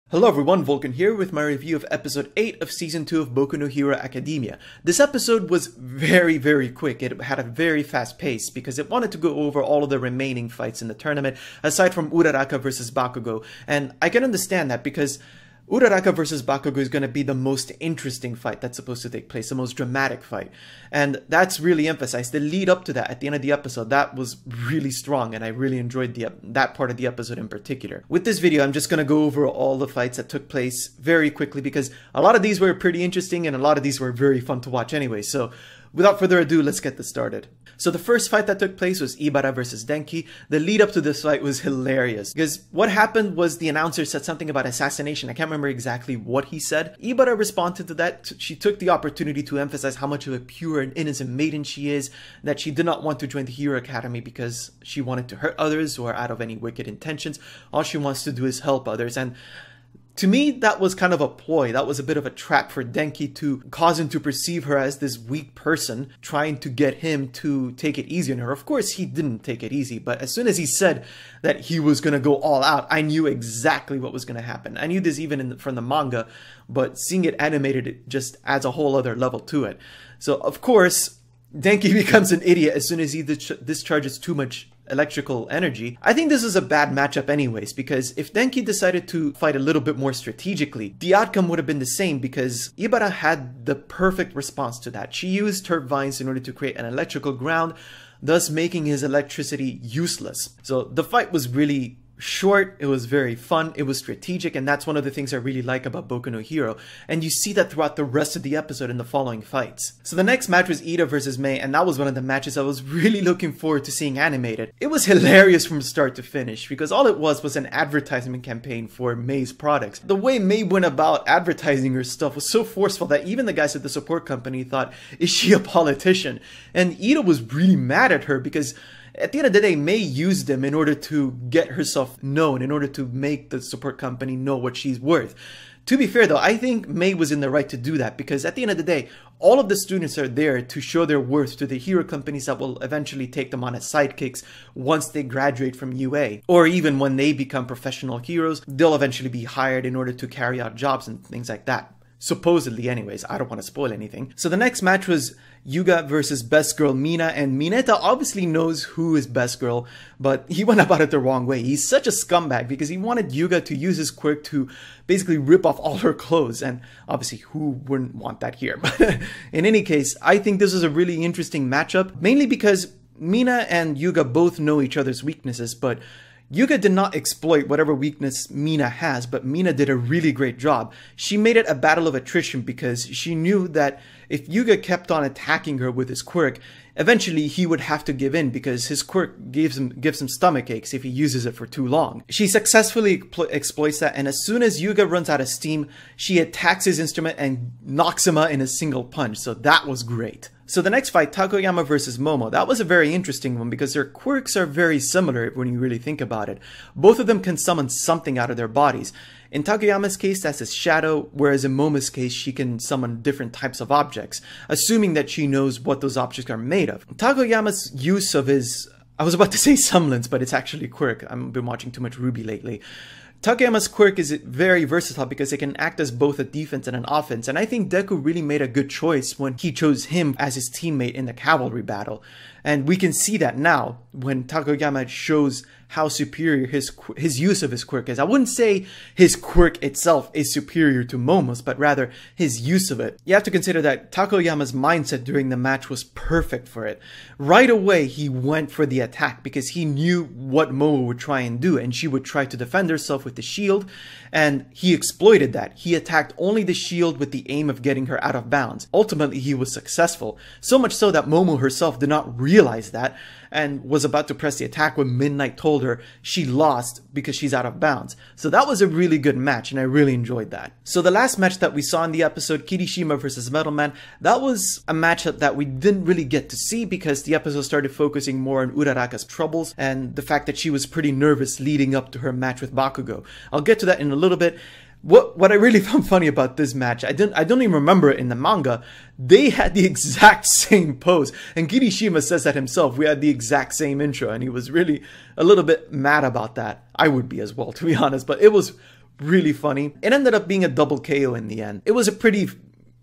Hello everyone, Vulcan here with my review of episode 8 of season 2 of Boku no Hero Academia. This episode was very quick. It had a very fast pace because it wanted to go over all of the remaining fights in the tournament aside from Uraraka versus Bakugo. And I can understand that because Uraraka versus Bakugo is going to be the most interesting fight that's supposed to take place, the most dramatic fight. And that's really emphasized. The lead up to that at the end of the episode, that was really strong and I really enjoyed that part of the episode in particular. With this video, I'm just going to go over all the fights that took place very quickly because a lot of these were pretty interesting and a lot of these were very fun to watch anyway. So without further ado, let's get this started. So the first fight that took place was Ibara versus Denki. The lead up to this fight was hilarious because what happened was the announcer said something about assassination. I can't remember exactly what he said. Ibara responded to that. She took the opportunity to emphasize how much of a pure and innocent maiden she is, that she did not want to join the Hero Academy because she wanted to hurt others or out of any wicked intentions. All she wants to do is help others. And to me, that was kind of a ploy. That was a bit of a trap for Denki to cause him to perceive her as this weak person, trying to get him to take it easy on her. Of course, he didn't take it easy, but as soon as he said that he was going to go all out, I knew exactly what was going to happen. I knew this even from the manga, but seeing it animated, it just adds a whole other level to it. So, of course, Denki becomes an idiot as soon as he discharges too much electrical energy. I think this is a bad matchup anyways, because if Denki decided to fight a little bit more strategically, the outcome would have been the same because Ibara had the perfect response to that. She used turp vines in order to create an electrical ground, thus making his electricity useless. So the fight was really short, it was very fun, it was strategic, and that's one of the things I really like about Boku no Hero, and you see that throughout the rest of the episode in the following fights. So the next match was Iida versus Mei, and that was one of the matches I was really looking forward to seeing animated. It was hilarious from start to finish, because all it was an advertisement campaign for Mei's products. The way Mei went about advertising her stuff was so forceful that even the guys at the support company thought, is she a politician? And Iida was really mad at her because at the end of the day, Mei used him in order to get herself known, in order to make the support company know what she's worth. To be fair though, I think Mei was in the right to do that because at the end of the day, all of the students are there to show their worth to the hero companies that will eventually take them on as sidekicks once they graduate from UA. Or even when they become professional heroes, they'll eventually be hired in order to carry out jobs and things like that. Supposedly anyways, I don't want to spoil anything. So the next match was Yuga versus Best Girl Mina, and Mineta obviously knows who is Best Girl, but he went about it the wrong way. He's such a scumbag because he wanted Yuga to use his quirk to basically rip off all her clothes, and obviously who wouldn't want that here? But in any case, I think this is a really interesting matchup, mainly because Mina and Yuga both know each other's weaknesses, but Yuga did not exploit whatever weakness Mina has, but Mina did a really great job. She made it a battle of attrition because she knew that if Yuga kept on attacking her with his quirk, eventually he would have to give in because his quirk gives him stomach aches if he uses it for too long. She successfully exploits that, and as soon as Yuga runs out of steam, she attacks his instrument and knocks him out in a single punch, so that was great. So the next fight, Tokoyami versus Momo, that was a very interesting one because their quirks are very similar when you really think about it. Both of them can summon something out of their bodies. In Tokoyami's case, that's his shadow, whereas in Momo's case, she can summon different types of objects, assuming that she knows what those objects are made of. Tokoyami's use of his, I was about to say semblance, but it's actually quirk. I've been watching too much Ruby lately. Tokoyami's quirk is very versatile because it can act as both a defense and an offense, and I think Deku really made a good choice when he chose him as his teammate in the cavalry battle. And we can see that now when Tokoyami shows how superior his use of his quirk is. I wouldn't say his quirk itself is superior to Momo's, but rather his use of it. You have to consider that Tokoyami's mindset during the match was perfect for it. Right away, he went for the attack because he knew what Momo would try and do, and she would try to defend herself with the shield, and he exploited that. He attacked only the shield with the aim of getting her out of bounds. Ultimately, he was successful, so much so that Momo herself did not realize that and was about to press the attack when Midnight told her she lost because she's out of bounds. So that was a really good match and I really enjoyed that. So the last match that we saw in the episode, Kirishima versus Metal Man, that was a matchup that we didn't really get to see because the episode started focusing more on Uraraka's troubles and the fact that she was pretty nervous leading up to her match with Bakugo. I'll get to that in a little bit. What I really found funny about this match, I don't even remember it in the manga, they had the exact same pose, and Kirishima says that himself, we had the exact same intro, and he was really a little bit mad about that. I would be as well, to be honest, but it was really funny. It ended up being a double KO in the end. It was a pretty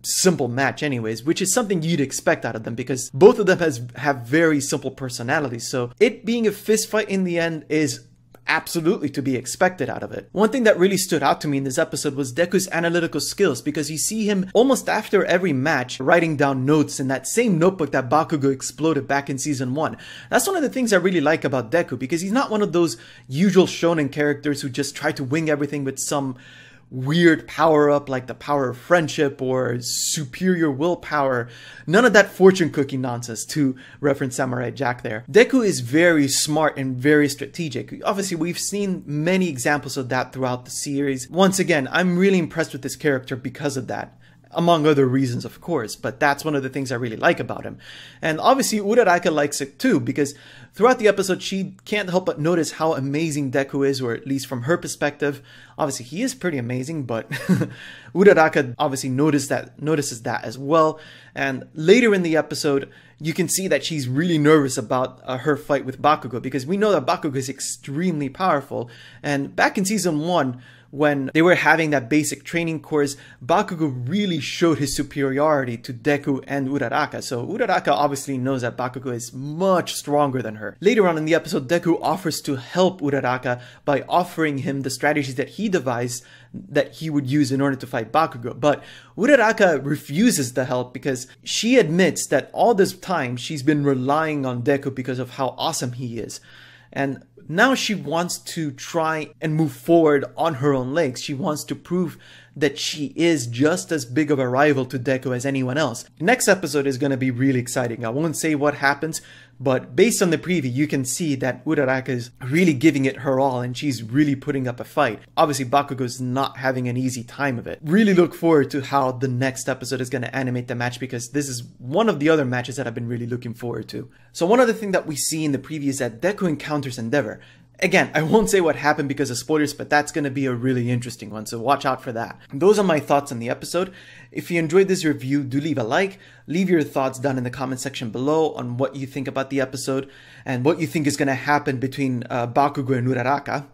simple match anyways, which is something you'd expect out of them because both of them have very simple personalities. So it being a fist fight in the end is absolutely to be expected out of it. One thing that really stood out to me in this episode was Deku's analytical skills, because you see him almost after every match writing down notes in that same notebook that Bakugo exploded back in season 1. That's one of the things I really like about Deku, because he's not one of those usual shonen characters who just try to wing everything with some weird power-up like the power of friendship or superior willpower. None of that fortune cookie nonsense, to reference Samurai Jack there. Deku is very smart and very strategic. Obviously, we've seen many examples of that throughout the series. Once again, I'm really impressed with this character because of that. Among other reasons, of course, but that's one of the things I really like about him. And obviously, Uraraka likes it too, because throughout the episode, she can't help but notice how amazing Deku is, or at least from her perspective. Obviously, he is pretty amazing, but Uraraka obviously notices that as well. And later in the episode, you can see that she's really nervous about her fight with Bakugo, because we know that Bakugo is extremely powerful. And back in season 1, when they were having that basic training course, Bakugo really showed his superiority to Deku and Uraraka. So Uraraka obviously knows that Bakugo is much stronger than her. Later on in the episode, Deku offers to help Uraraka by offering him the strategies that he devised that he would use in order to fight Bakugo. But Uraraka refuses the help because she admits that all this time she's been relying on Deku because of how awesome he is. And now she wants to try and move forward on her own legs. She wants to prove that she is just as big of a rival to Deku as anyone else. Next episode is going to be really exciting. I won't say what happens, but based on the preview, you can see that Uraraka is really giving it her all and she's really putting up a fight. Obviously, Bakugo's not having an easy time of it. Really look forward to how the next episode is going to animate the match, because this is one of the other matches that I've been really looking forward to. So one other thing that we see in the preview is that Deku encounters Endeavor. Again, I won't say what happened because of spoilers, but that's going to be a really interesting one, so watch out for that. Those are my thoughts on the episode. If you enjoyed this review, do leave a like. Leave your thoughts down in the comment section below on what you think about the episode and what you think is going to happen between Bakugo and Uraraka.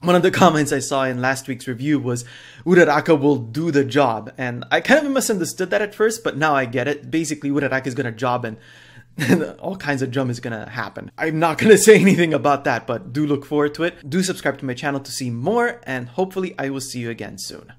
One of the comments I saw in last week's review was Uraraka will do the job, and I kind of misunderstood that at first, but now I get it. Basically, Uraraka is going to job and all kinds of drama is gonna happen. I'm not gonna say anything about that, but do look forward to it. Do subscribe to my channel to see more, and hopefully I will see you again soon.